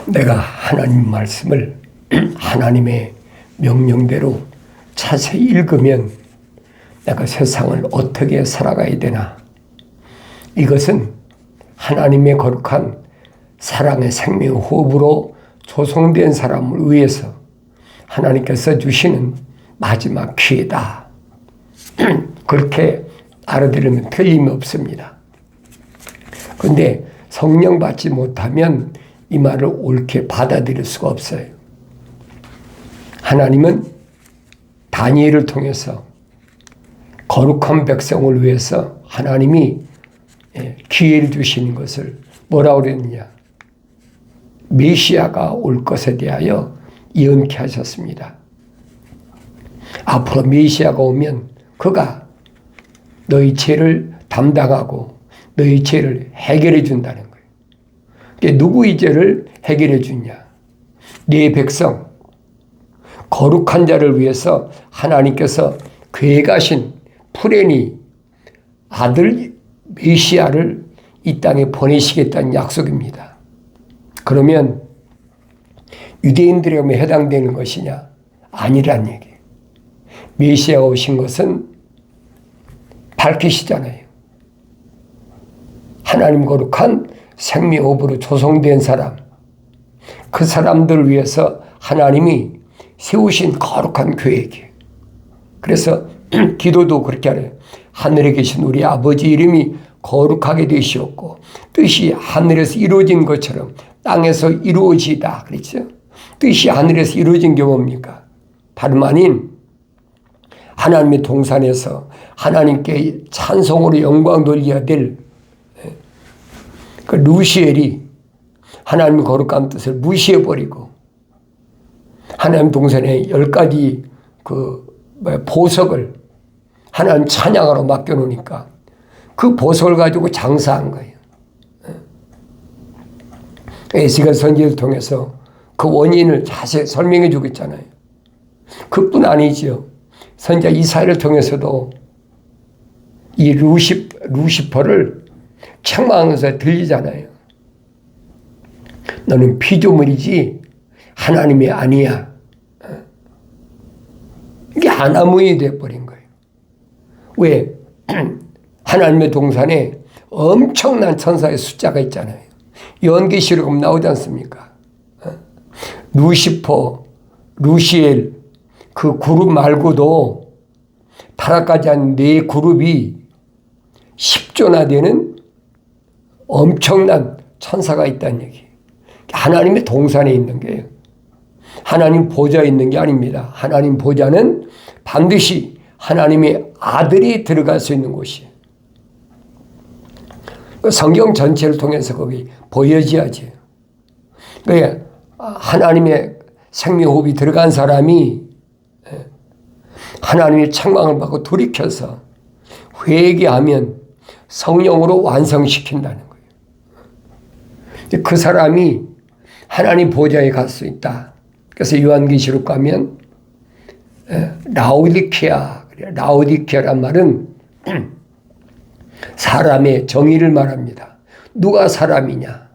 내가 하나님 말씀을 하나님의 명령대로 자세히 읽으면 내가 세상을 어떻게 살아가야 되나? 이것은 하나님의 거룩한 사랑의 생명 호흡으로 조성된 사람을 위해서 하나님께서 주시는 마지막 기회다. 그렇게 알아들으면 틀림이 없습니다. 그런데 성령 받지 못하면 이 말을 옳게 받아들일 수가 없어요. 하나님은 다니엘을 통해서 거룩한 백성을 위해서 하나님이 기회를 주시는 것을 뭐라고 그랬느냐? 메시아가 올 것에 대하여 예언케 하셨습니다. 앞으로 메시아가 오면 그가 너희 죄를 담당하고 너희 죄를 해결해 준다는 거예요. 누구의 죄를 해결해 주냐? 네 백성, 거룩한 자를 위해서 하나님께서 계획하신 프레니 아들 메시아를 이 땅에 보내시겠다는 약속입니다. 그러면 유대인들에게 해당되는 것이냐? 아니란 얘기예요. 메시아가 오신 것은 밝히시잖아요. 하나님 거룩한 생명호흡으로 조성된 사람, 그 사람들을 위해서 하나님이 세우신 거룩한 계획이에요. 그래서 기도도 그렇게 하래요. 하늘에 계신 우리 아버지 이름이 거룩하게 되시옵고 뜻이 하늘에서 이루어진 것처럼 땅에서 이루어지다 그랬죠. 뜻이 하늘에서 이루어진 게 뭡니까? 다름 아닌 하나님의 동산에서 하나님께 찬송으로 영광 돌려야 될 그 루시엘이 하나님의 거룩한 뜻을 무시해버리고 하나님 동산에 10가지 보석을 하나님 찬양으로 맡겨놓으니까 그 보석을 가지고 장사한 거예요. 에스겔 선지를 통해서 그 원인을 자세히 설명해 주고 있잖아요. 그뿐 아니죠. 선지자 이사야를 통해서도 이 루시퍼를 책망하면서 들리잖아요. 너는 피조물이지 하나님이 아니야. 이게 하나무인이 되어버린 거예요. 왜? 하나님의 동산에 엄청난 천사의 숫자가 있잖아요. 연계시록 나오지 않습니까? 루시퍼, 루시엘 그 그룹 말고도 타락하지 않은 네 그룹이 10조나 되는 엄청난 천사가 있다는 얘기예요. 하나님의 동산에 있는 게요. 하나님 보좌에 있는 게 아닙니다. 하나님 보좌는 반드시 하나님의 아들이 들어갈 수 있는 곳이에요. 성경 전체를 통해서 거기 보여져야지. 그러니까 하나님의 생명호흡이 들어간 사람이 하나님의 책망을 받고 돌이켜서 회개하면 성령으로 완성시킨다는 거예요. 그 사람이 하나님 보좌에 갈 수 있다. 그래서 요한계시록 가면 라오디케아, 라오디케아란 말은 사람의 정의를 말합니다. 누가 사람이냐?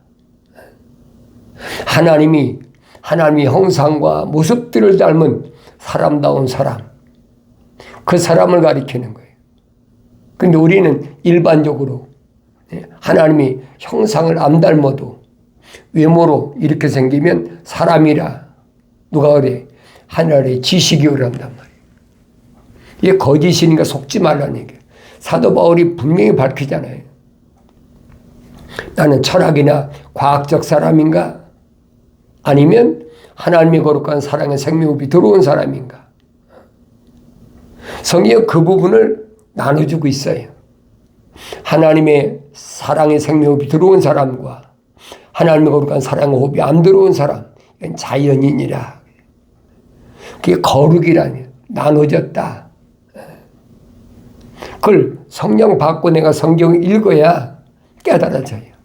하나님의 형상과 모습들을 닮은 사람다운 사람. 그 사람을 가리키는 거예요. 근데 우리는 일반적으로 하나님이 형상을 안 닮아도 외모로 이렇게 생기면 사람이라 누가 그래? 하늘의 지식이 오란단 말이에요. 이게 거짓이니까 속지 말라는 얘기예요. 사도 바울이 분명히 밝히잖아요. 나는 철학이나 과학적 사람인가? 아니면 하나님의 거룩한 사랑의 생명호흡이 들어온 사람인가? 성경 그 부분을 나눠주고 있어요. 하나님의 사랑의 생명호흡이 들어온 사람과 하나님의 거룩한 사랑의 호흡이 안 들어온 사람, 이건 자연인이라. 그게 거룩이라니 나눠졌다. 그걸 성령 받고 내가 성경을 읽어야 깨달아져요.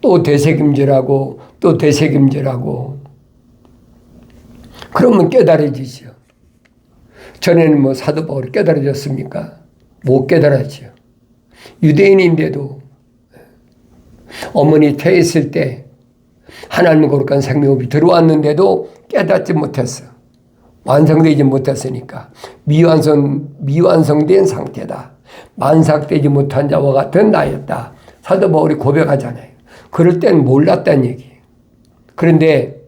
또 되새김질하고 또 되새김질하고 그러면 깨달아지죠. 전에는 사도 바울이 깨달아졌습니까? 못 깨달았죠. 유대인인데도 어머니 태했을 때 하나님의 거룩한 생명이 들어왔는데도 깨닫지 못했어. 완성되지 못했으니까 미완성된 상태다. 만삭되지 못한 자와 같은 나였다. 사도 바울이 고백하잖아요. 그럴 땐 몰랐다는 얘기예요. 그런데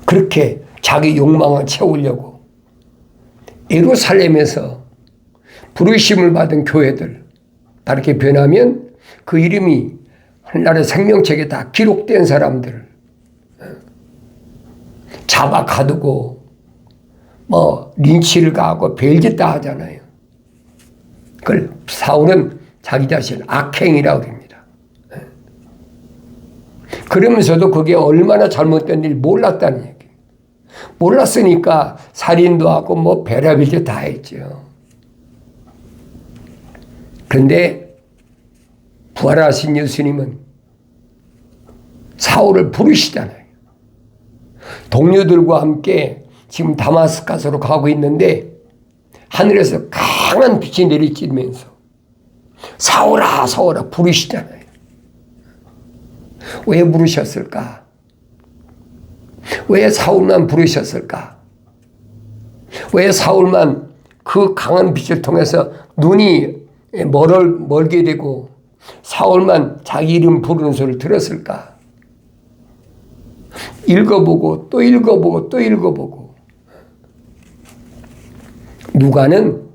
그렇게 자기 욕망을 채우려고 예루살렘에서 부르심을 받은 교회들 다르게 변하면 그 이름이 하나님의 생명책에 다 기록된 사람들을 잡아 가두고 린치를 가하고 별짓 다 하잖아요. 그걸 사울은 자기 자신을 악행이라고 합니다. 그러면서도 그게 얼마나 잘못된 일 몰랐다는 얘기예요. 몰랐으니까 살인도 하고 별의별 다 했죠. 그런데 부활하신 예수님은 사울을 부르시잖아요. 동료들과 함께 지금 다마스카스로 가고 있는데 하늘에서 강한 빛이 내리쬐면서 사울아 사울아 부르시잖아요. 왜 부르셨을까? 왜 사울만 부르셨을까? 왜 사울만 그 강한 빛을 통해서 눈이 멀게 되고 사울만 자기 이름 부르는 소리를 들었을까? 읽어보고 또 읽어보고 또 읽어보고 누가는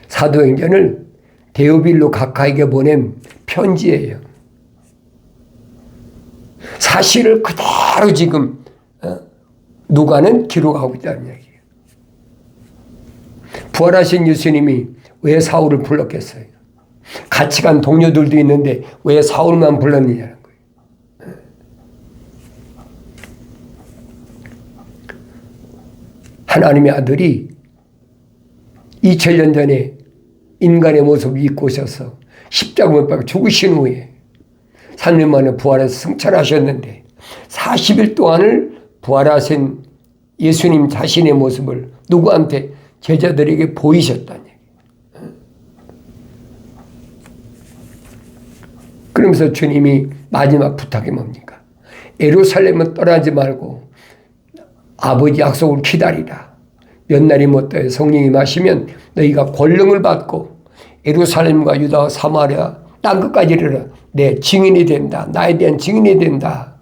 사도행전을 데오빌로 각하에게 보낸 편지예요. 사실을 그대로 지금 누가는 기록하고 있다는 얘기예요. 부활하신 예수님이 왜 사울을 불렀겠어요? 같이 간 동료들도 있는데 왜 사울만 불렀느냐는 거예요. 하나님의 아들이 2000년 전에 인간의 모습을 입고 오셔서 십자가 못 박혀 죽으신 후에 3년 만에 부활해서 승천하셨는데 40일 동안을 부활하신 예수님 자신의 모습을 누구한테? 제자들에게 보이셨다는 얘기예요. 그러면서 주님이 마지막 부탁이 뭡니까? 예루살렘은 떠나지 말고 아버지 약속을 기다리라. 몇 날이 못돼 성령이 임하시면 너희가 권능을 받고 예루살렘과 유다와 사마리아 땅 끝까지 이르러 내 증인이 된다. 나에 대한 증인이 된다.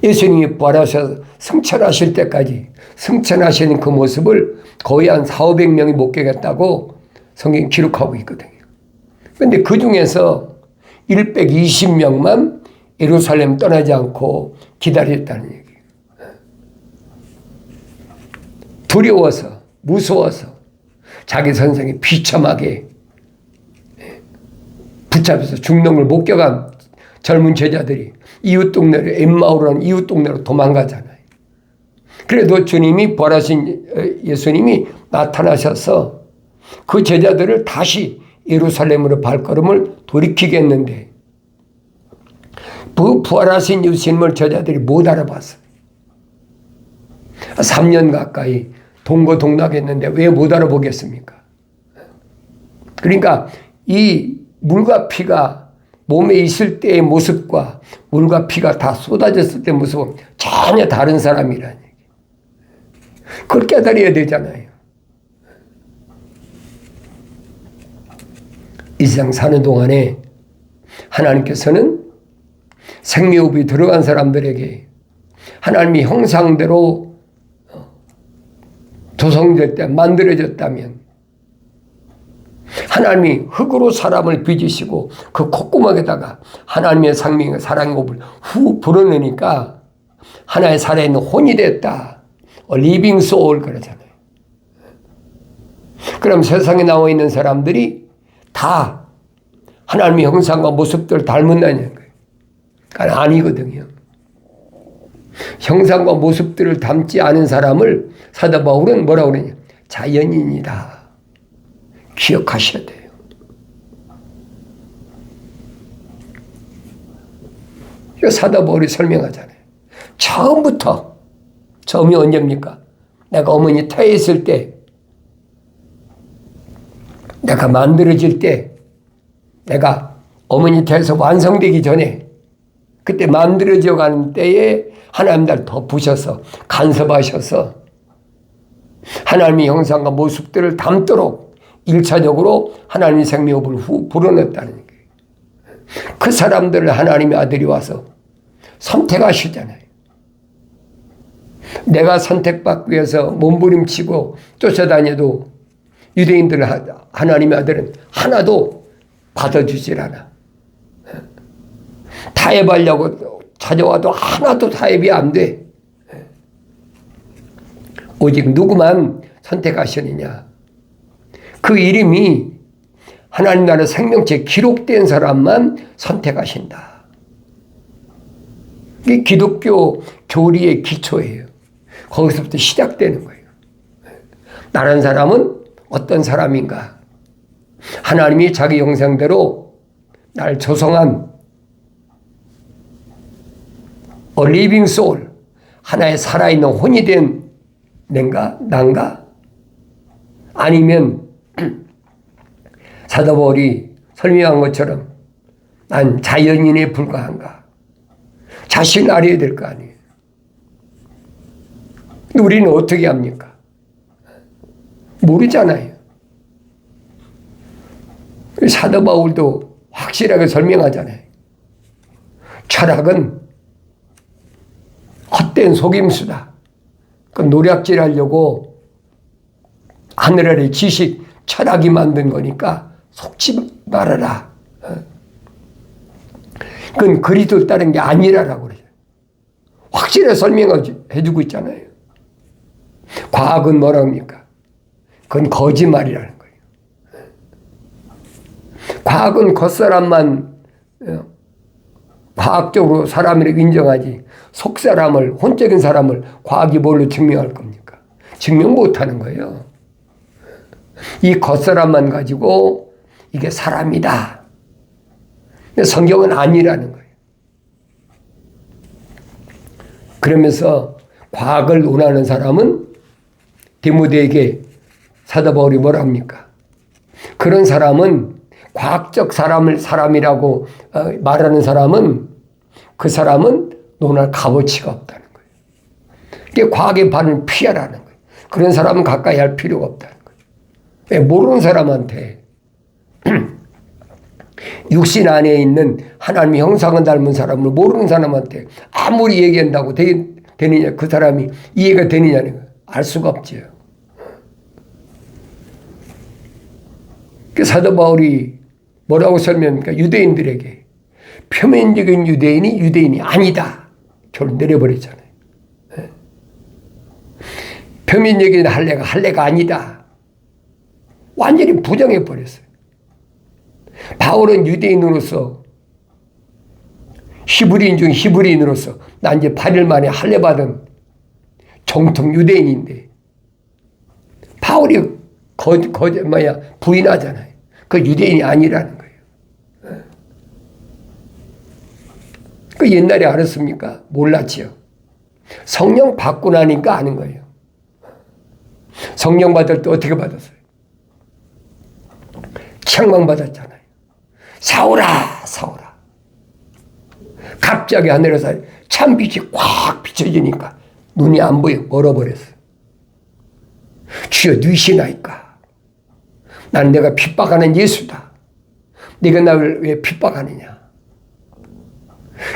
예수님이 부활하셔서 승천하실 때까지 승천하시는 그 모습을 거의 한 400~500명이 목격했다고 성경이 기록하고 있거든요. 그런데 그 중에서 120명만 예루살렘 떠나지 않고 기다렸다는 얘기예요. 두려워서 무서워서 자기 선생이 비참하게 붙잡혀서 죽는 걸 목격한 젊은 제자들이 이웃 동네로 엠마오라는 이웃 동네로 도망가잖아요. 그래도 주님이 부활하신 예수님이 나타나셔서 그 제자들을 다시 예루살렘으로 발걸음을 돌이키겠는데 그 부활하신 예수님을 제자들이 못 알아봤어요. 3년 가까이 동거동락했는데 왜 못 알아보겠습니까? 그러니까 이 물과 피가 몸에 있을 때의 모습과 물과 피가 다 쏟아졌을 때의 모습은 전혀 다른 사람이라는 얘기. 그걸 깨달아야 되잖아요. 이 세상 사는 동안에 하나님께서는 생명호흡이 들어간 사람들에게 하나님의 형상대로 조성될 때 만들어졌다면 하나님이 흙으로 사람을 빚으시고 그 콧구멍에다가 하나님의 생명의 사랑의 호흡을 후 불어넣으니까 하나의 살아있는 혼이 됐다. 리빙 소울 그러잖아요. 그럼 세상에 나와 있는 사람들이 다 하나님의 형상과 모습들을 닮았다는 거예요. 그러니까 아니거든요. 형상과 모습들을 닮지 않은 사람을 사도 바울은 뭐라고 그러냐? 자연인이다. 기억하셔야 돼요. 이거 사도 바울이 설명하잖아요. 처음부터 처음이 언제입니까? 내가 어머니 태에 있을 때 내가 만들어질 때 내가 어머니 태에서 완성되기 전에 그때 만들어져 가는 때에 하나님 날 덮으셔서 간섭하셔서 하나님의 형상과 모습들을 담도록 1차적으로 하나님의 생명을 불어넣었다는 거예요. 그 사람들을 하나님의 아들이 와서 선택하시잖아요. 내가 선택받기 위해서 몸부림치고 쫓아다녀도 유대인들 하나님의 아들은 하나도 받아주질 않아. 타협하려고 찾아와도 하나도 타협이 안 돼. 오직 누구만 선택하시느냐. 그 이름이 하나님 나라 생명체에 기록된 사람만 선택하신다. 이게 기독교 교리의 기초예요. 거기서부터 시작되는 거예요. 나란 사람은 어떤 사람인가? 하나님이 자기 형상대로 날 조성한 A living soul, 하나의 살아있는 혼이 된 난가? 아니면 사도 바울이 설명한 것처럼 난 자연인에 불과한가? 자신을 알아야 될 거 아니에요. 우리는 어떻게 합니까? 모르잖아요. 사도 바울도 확실하게 설명하잖아요. 철학은 헛된 속임수다. 그 노략질 하려고 하늘 아래 지식, 철학이 만든 거니까 속지 말아라. 그건 그리스도를 따른 게 아니라고 그래요. 확실하게 설명해주고 있잖아요. 과학은 뭐라고 합니까? 그건 거짓말이라는 거예요. 과학은 겉사람만 과학적으로 사람이라고 인정하지 속사람을, 혼적인 사람을 과학이 뭘로 증명할 겁니까? 증명 못하는 거예요. 이 겉사람만 가지고 이게 사람이다. 근데 성경은 아니라는 거예요. 그러면서 과학을 논하는 사람은 디모데에게 사도 바울이 뭐라 합니까? 그런 사람은 과학적 사람이라고 말하는 사람은 그 사람은 논할 값어치가 없다는 거예요. 이게 과학의 반을 피하라는 거예요. 그런 사람은 가까이 할 필요가 없다는 거예요. 왜? 모르는 사람한테 육신 안에 있는 하나님의 형상을 닮은 사람을 모르는 사람한테 아무리 얘기한다고 되느냐, 그 사람이 이해가 되느냐는 거예요. 알 수가 없지요. 그 사도 바울이 뭐라고 설명합니까? 유대인들에게 표면적인 유대인이 아니다. 결론 내려버렸잖아요. 표면적인 할례가 아니다. 완전히 부정해버렸어요. 바울은 유대인으로서 히브리인 중 히브리인으로서 나 이제 8일 만에 할례 받은 정통 유대인인데 바울이 부인하잖아요. 그 유대인이 아니라는 거예요. 그 옛날에 알았습니까? 몰랐지요. 성령 받고 나니까 아는 거예요. 성령 받을 때 어떻게 받았어요? 책망 받았잖아요. 사울아, 사울아. 갑자기 하늘에서 참빛이 꽉 비춰지니까 눈이 안 보여. 얼어버렸어. 주여 누이시나이까? 난 내가 핍박하는 예수다. 네가 나를 왜 핍박하느냐?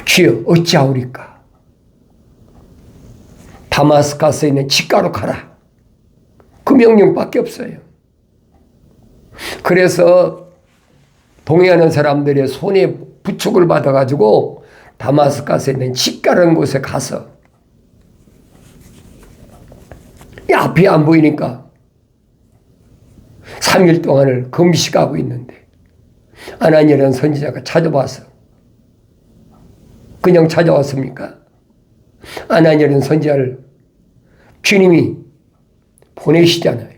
주여 어찌하오리까? 다마스커스에 있는 직가로 가라. 그 명령밖에 없어요. 그래서 동의하는 사람들의 손에 부축을 받아가지고 다마스커스에 있는 직가라는 곳에 가서 앞이 안 보이니까 3일 동안을 금식하고 있는데 아나니아라는 선지자가 찾아와서 그냥 찾아왔습니까? 아나니아라는 선지자를 주님이 보내시잖아요.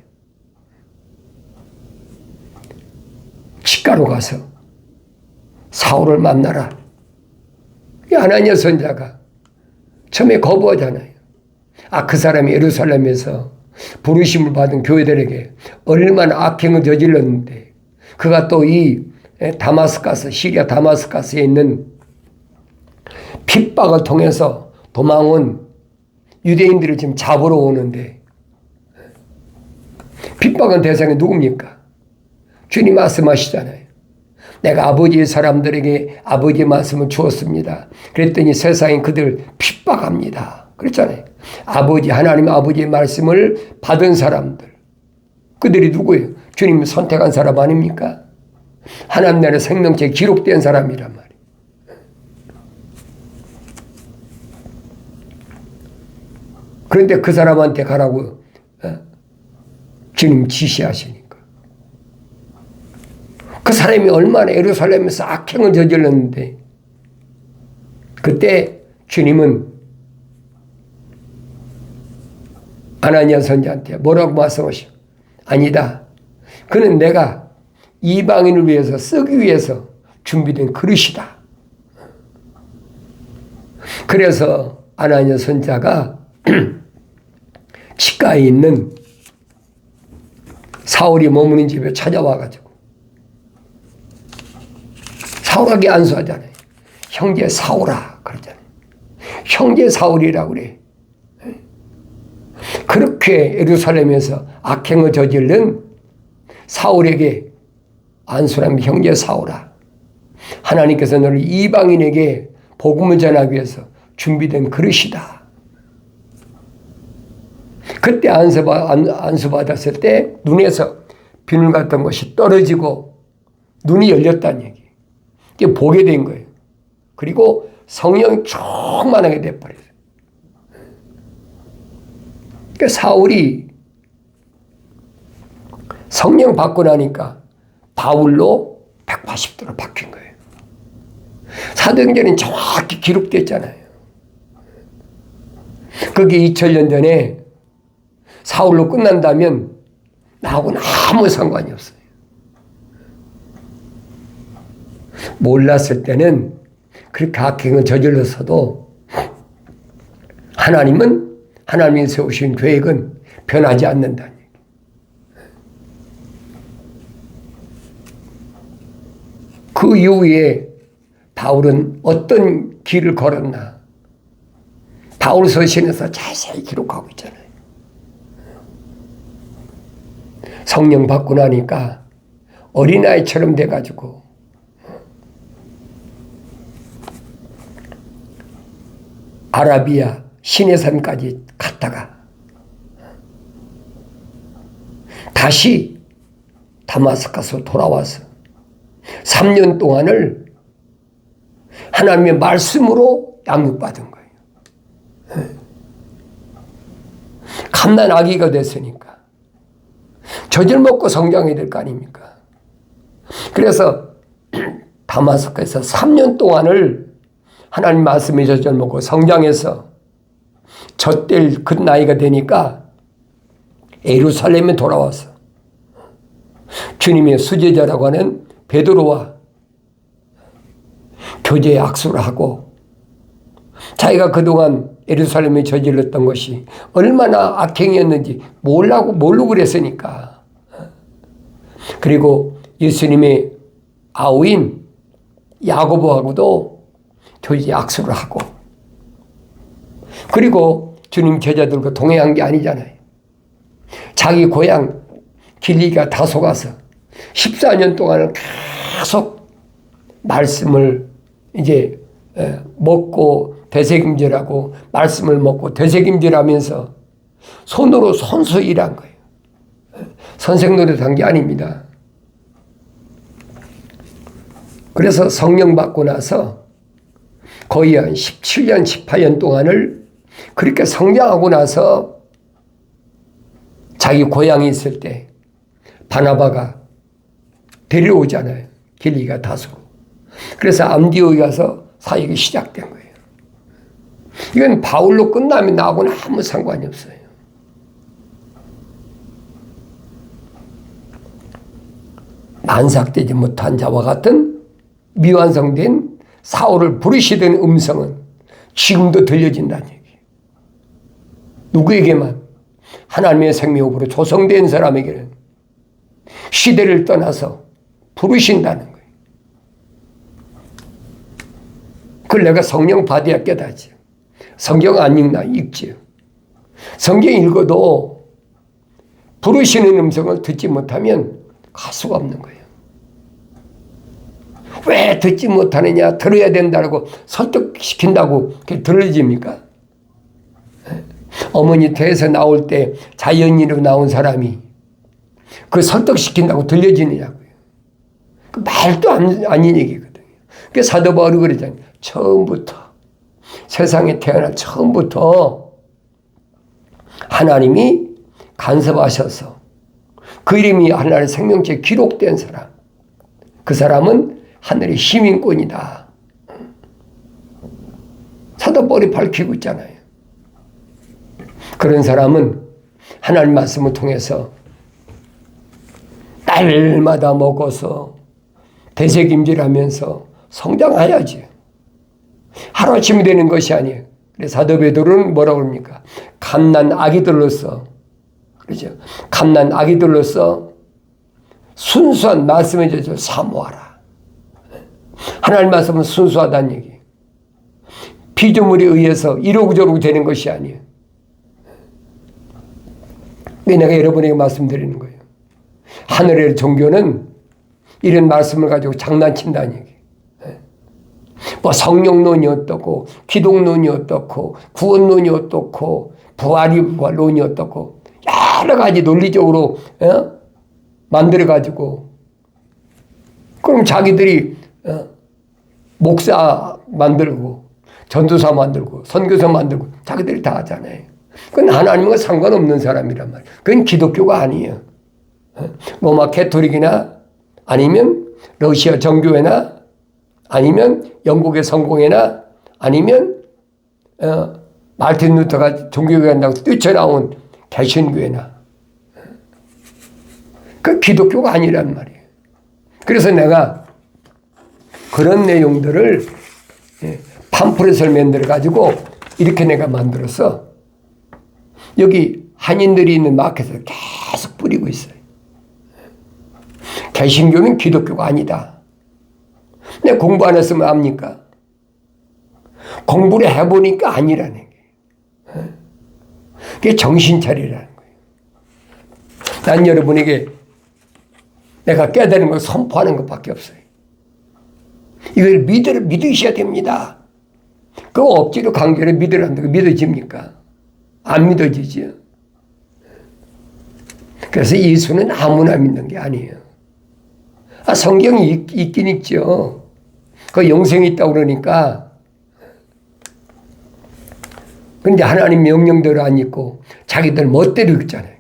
직가로 가서 사울을 만나라. 아나니아 선지자가 처음에 거부하잖아요. 그 사람이 예루살렘에서 부르심을 받은 교회들에게 얼마나 악행을 저질렀는데 그가 또 이 다마스커스, 시리아 다마스커스에 있는 핍박을 통해서 도망온 유대인들을 지금 잡으러 오는데, 핍박은 대상이 누굽니까? 주님 말씀하시잖아요. 내가 아버지의 사람들에게 아버지의 말씀을 주었습니다. 그랬더니 세상이 그들을 핍박합니다. 그랬잖아요. 하나님 아버지의 말씀을 받은 사람들. 그들이 누구예요? 주님이 선택한 사람 아닙니까? 하나님 나라의 생명체에 기록된 사람이란 말이에요. 그런데 그 사람한테 가라고 주님 지시하시니까. 그 사람이 얼마나 예루살렘에서 악행을 저질렀는데, 그때 주님은 아나니아 선지자한테 뭐라고 말씀하시오? 아니다. 그는 내가 이방인을 위해서 쓰기 위해서 준비된 그릇이다. 그래서 아나니아 선지자가 치과에 있는 사울이 머무는 집에 찾아와가지고, 사울에게 안수하잖아요. 형제 사울아 그러잖아요. 형제 사울이라고 그래. 그렇게 예루살렘에서 악행을 저지른 사울에게 안수하면 형제 사울아, 하나님께서 너를 이방인에게 복음을 전하기 위해서 준비된 그릇이다. 그때 안수받았을 때 눈에서 비늘 같은 것이 떨어지고 눈이 열렸다는 얘기. 이게 보게 된 거예요. 그리고 성령이 충만하게 돼버렸어요. 그러니까 사울이 성령 받고 나니까 바울로 180도로 바뀐 거예요. 사도행전은 정확히 기록됐잖아요. 그게 2000년 전에 사울로 끝난다면 나하고는 아무 상관이 없어요. 몰랐을 때는 그렇게 악행을 저질렀어도 하나님이 세우신 계획은 변하지 않는다는 얘기. 그 이후에 바울은 어떤 길을 걸었나? 바울 서신에서 자세히 기록하고 있잖아요. 성령 받고 나니까 어린아이처럼 돼가지고 아라비아 시내산까지 갔다가 다시 다마스커스로 돌아와서 3년 동안을 하나님의 말씀으로 양육받은 거예요. 갓난 아기가 됐으니까 젖을 먹고 성장해야 될 거 아닙니까? 그래서 다마스커스에서 3년 동안을 하나님 말씀에 젖을 먹고 성장해서 젖될 그 나이가 되니까 예루살렘에 돌아와서 주님의 수제자라고 하는 베드로와 교제의 악수를 하고, 자기가 그동안 예루살렘에 저질렀던 것이 얼마나 악행이었는지 모르고 그랬으니까. 그리고 예수님의 아우인 야고보하고도 교제의 악수를 하고, 그리고 주님 제자들과 동행한 게 아니잖아요. 자기 고향 길리기아 다소 가서 14년 동안은 계속 말씀을 이제 먹고 되새김질하고, 말씀을 먹고 되새김질하면서 손으로 손수 일한 거예요. 선생 노릇 한 게 아닙니다. 그래서 성령 받고 나서 거의 한 17년, 18년 동안을 그렇게 성장하고 나서 자기 고향에 있을 때 바나바가 데려오잖아요. 길리기아 다소로. 그래서 안디옥에 가서 사역이 시작된 거예요. 이건 바울로 끝나면 나하고는 아무 상관이 없어요. 만삭되지 못한 자와 같은 미완성된 사울을 부르시던 음성은 지금도 들려진다는 얘기예요. 누구에게만? 하나님의 생명으로 조성된 사람에게는 시대를 떠나서 부르신다는 거예요. 그걸 내가 성령 받아야 깨닫지. 성경 안 읽지. 성경 읽어도 부르시는 음성을 듣지 못하면 갈 수가 없는 거예요. 왜 듣지 못하느냐, 들어야 된다고 설득시킨다고 그게 들려집니까? 어머니 태에서 나올 때 자연인으로 나온 사람이 그 설득시킨다고 들려지느냐고요. 그 말도 아닌 얘기거든요. 그 사도 바울이 그러잖아요. 처음부터, 세상에 태어난 처음부터 하나님이 간섭하셔서 그 이름이 하나님의 생명체에 기록된 사람, 그 사람은 하늘의 시민권이다. 사도 바울이 밝히고 있잖아요. 그런 사람은 하나님 말씀을 통해서 날마다 먹어서 되새김질하면서 성장해야지. 하루아침이 되는 것이 아니에요. 그래서 사도 베드로는 뭐라고 합니까? 갓난 아기들로서, 그렇죠? 갓난 아기들로서 순수한 말씀의 젖을 사모하라. 하나님 말씀은 순수하다는 얘기. 피조물에 의해서 이러고저러고 되는 것이 아니에요. 왜 내가 여러분에게 말씀드리는 거예요? 하늘의 종교는 이런 말씀을 가지고 장난친다는 얘기. 뭐 성령론이 어떻고, 기독론이 어떻고, 구원론이 어떻고, 부활론이 어떻고, 여러 가지 논리적으로 만들어가지고, 그럼 자기들이 목사 만들고, 전도사 만들고, 선교사 만들고, 자기들이 다 하잖아요. 그건 하나님과 상관없는 사람이란 말이에요. 그건 기독교가 아니에요. 로마 캐토릭이나 아니면 러시아 정교회나 아니면 영국의 성공회나 아니면 마르틴 루터가 종교교회 한다고 뛰쳐나온 개신교회나 그 기독교가 아니란 말이에요. 그래서 내가 그런 내용들을 팜플렛을 만들어 가지고 이렇게 내가 만들어서 여기 한인들이 있는 마켓에 계속 뿌리고 있어요. 개신교는 기독교가 아니다. 내가 공부 안 했으면 압니까? 공부를 해보니까 아니라는 거예요. 그게 정신 차리라는 거예요. 난 여러분에게 내가 깨달은 걸 선포하는 것밖에 없어요. 이걸 믿으셔야 됩니다. 그거 억지로 강제로 믿으라는데 믿어집니까? 안 믿어지죠. 그래서 예수는 아무나 믿는 게 아니에요. 성경이 있긴 있죠. 그 영생이 있다고 그러니까. 그런데 하나님 명령대로 안 읽고 자기들 멋대로 읽잖아요.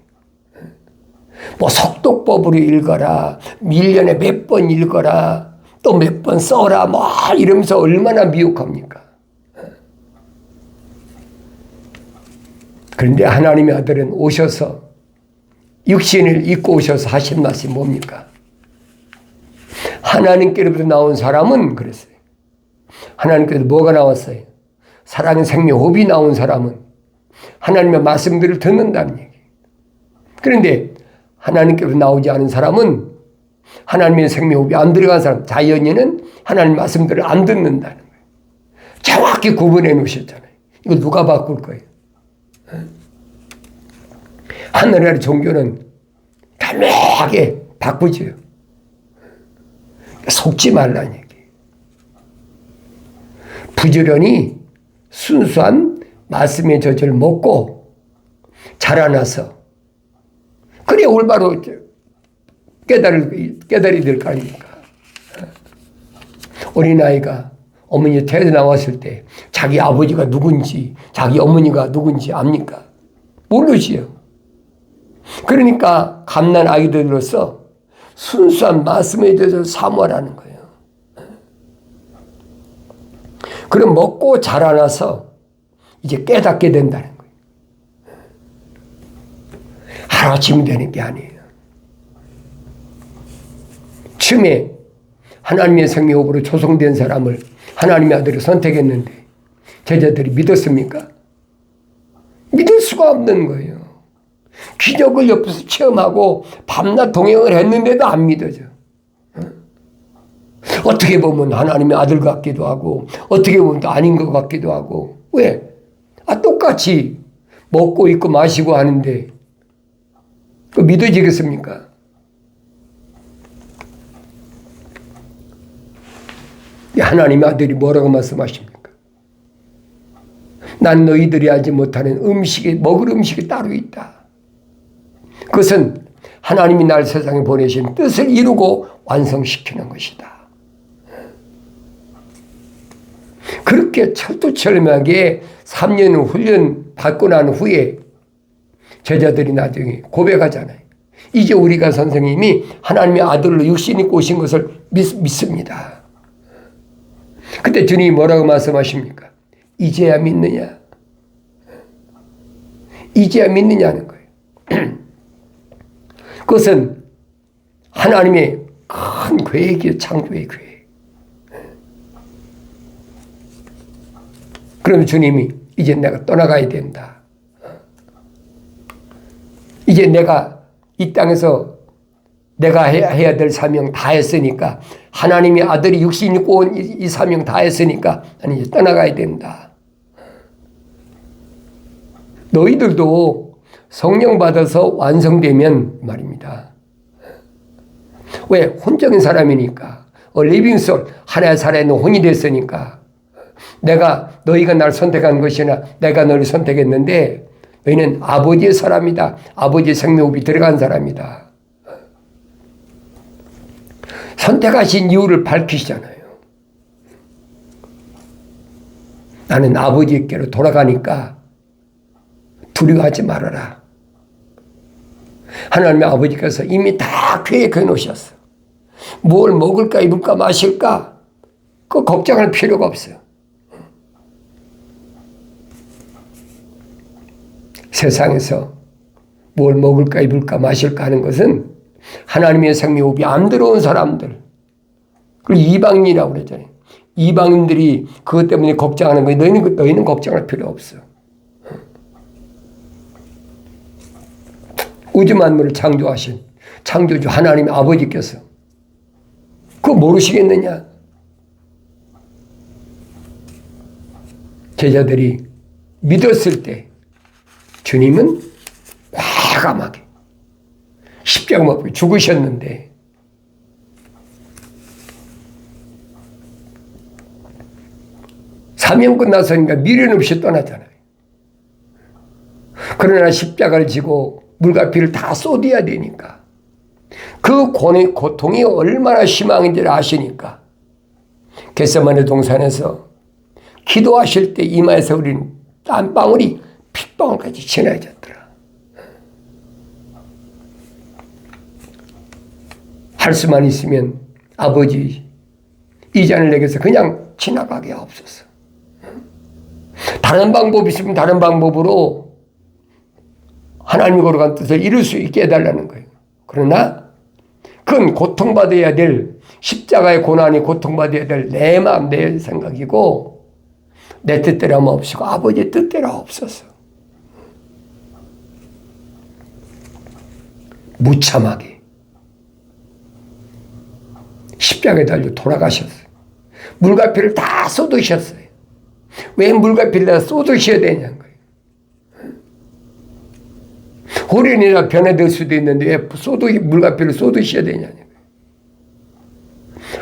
뭐 속독법으로 읽어라, 1년에 몇 번 읽어라, 또 몇 번 써라, 뭐 이러면서 얼마나 미혹합니까? 그런데 하나님의 아들은 오셔서 육신을 입고 오셔서 하신 말씀이 뭡니까? 하나님께로부터 나온 사람은 그랬어요. 하나님께서 뭐가 나왔어요? 사랑의 생명 호흡이 나온 사람은 하나님의 말씀들을 듣는다는 얘기. 그런데 하나님께로부터 나오지 않은 사람은 하나님의 생명 호흡이 안 들어간 사람, 자연인은 하나님 말씀들을 안 듣는다는 거예요. 정확히 구분해 놓으셨잖아요. 이거 누가 바꿀 거예요? 하늘의 종교는 단호하게 바꾸지요. 속지 말라는 얘기. 부지런히 순수한 말씀의 젖을 먹고 자라나서 그래 올바로 깨달이 될 거 아닙니까? 어린아이가 어머니 태에 나왔을 때 자기 아버지가 누군지 자기 어머니가 누군지 압니까? 모르지요. 그러니까 갓난 아기들로서 순수한 말씀에 대해서 사모하라는 거예요. 그럼 먹고 자라나서 이제 깨닫게 된다는 거예요. 하루아침이 되는 게 아니에요. 처음에 하나님의 생명으로 조성된 사람을 하나님의 아들이 선택했는데 제자들이 믿었습니까? 믿을 수가 없는 거예요. 기적을 옆에서 체험하고 밤낮 동행을 했는데도 안 믿어져. 어떻게 보면 하나님의 아들 같기도 하고 어떻게 보면 또 아닌 것 같기도 하고. 왜? 똑같이 먹고 입고 마시고 하는데 그 믿어지겠습니까? 하나님의 아들이 뭐라고 말씀하십니까? 난 너희들이 알지 못하는 먹을 음식이 따로 있다. 그것은 하나님이 날 세상에 보내신 뜻을 이루고 완성시키는 것이다. 그렇게 철두철미하게 3년 훈련 받고 난 후에 제자들이 나중에 고백하잖아요. 이제 우리가 선생님이 하나님의 아들로 육신 입고 오신 것을 믿습니다. 그때 주님이 뭐라고 말씀하십니까? 이제야 믿느냐? 이제야 믿느냐는 거예요. 그것은 하나님의 큰 계획이에요. 창조의 계획. 그럼 주님이 이제 내가 떠나가야 된다. 이제 내가 이 땅에서 내가 해야 될 사명 다 했으니까, 하나님의 아들이 육신 입고 온 이 사명 다 했으니까 나는 이제 떠나가야 된다. 너희들도 성령 받아서 완성되면 말입니다. 왜? 혼적인 사람이니까. 리빙 솔, 하나의 살아있는 혼이 됐으니까. 너희가 날 선택한 것이나 내가 너를 선택했는데 너희는 아버지의 사람이다. 아버지의 생명호흡이 들어간 사람이다. 선택하신 이유를 밝히시잖아요. 나는 아버지께로 돌아가니까 두려워하지 말아라. 하나님의 아버지께서 이미 다 계획해 놓으셨어. 뭘 먹을까 입을까 마실까 그 걱정할 필요가 없어요. 세상에서 뭘 먹을까 입을까 마실까 하는 것은 하나님의 생명호흡이 안 들어온 사람들, 그리고 이방인이라고 그랬잖아요. 이방인들이 그것 때문에 걱정하는 거예요. 너희는 걱정할 필요 없어. 우주 만물을 창조하신 창조주 하나님의 아버지께서 그거 모르시겠느냐? 제자들이 믿었을 때 주님은 과감하게 십자가 못 박혀 죽으셨는데 사명 끝나서니까 미련 없이 떠나잖아요. 그러나 십자가를 지고 물과 피를 다 쏟아야 되니까 그 고통이 얼마나 심한지를 아시니까 겟세마네 동산에서 기도하실 때 이마에서 흐린 땀방울이 핏방울까지 지나졌더라. 할 수만 있으면 아버지 이 잔을 내게서 그냥 지나가게 하옵소서. 다른 방법이 있으면 다른 방법으로 하나님이 거룩한 뜻을 이룰 수 있게 해달라는 거예요. 그러나 그건 고통받아야 될, 십자가의 고난이 고통받아야 될 내 마음 내 생각이고 내 뜻대로 하면 없이고 아버지의 뜻대로 없어서 무참하게 십자가에 달려 돌아가셨어요. 물과 피를 다 쏟으셨어요. 왜 물과 피를 다 쏟으셔야 되냐는 거예요. 호련이나 변화될 수도 있는데 왜 물과 피를 쏟으셔야 되냐는 거예요.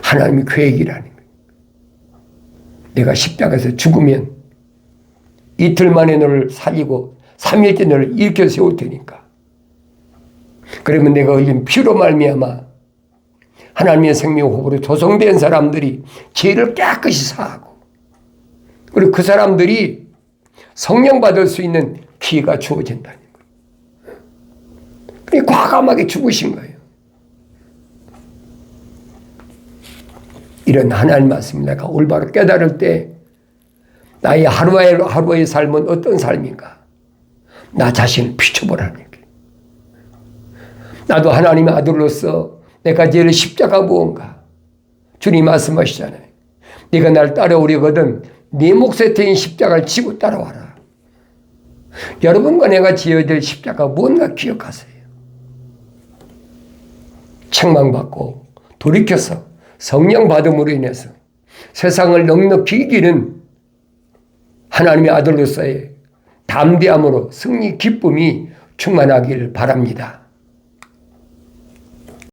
하나님의 계획이라는 거예요. 내가 십자가에서 죽으면 이틀 만에 너를 살리고 3일째 너를 일으켜 세울 테니까. 그러면 내가 흘린 피로 말미암아 하나님의 생명호흡으로 조성된 사람들이 죄를 깨끗이 사하고 그리고 그 사람들이 성령 받을 수 있는 기회가 주어진다는 거예요. 그러니 과감하게 죽으신 거예요. 이런 하나님 말씀을 내가 올바로 깨달을 때 나의 하루의 삶은 어떤 삶인가? 나 자신을 비춰보라는 얘기예요. 나도 하나님의 아들로서 내가 제일 십자가 무언가? 주님 말씀하시잖아요. 네가 날 따라오려거든 네 몫에 트인 십자가를 지고 따라와라. 여러분과 내가 지어야 될 십자가 무언가 기억하세요. 책망받고 돌이켜서 성령 받음으로 인해서 세상을 넉넉히 이기는 하나님의 아들로서의 담대함으로 승리 기쁨이 충만하길 바랍니다.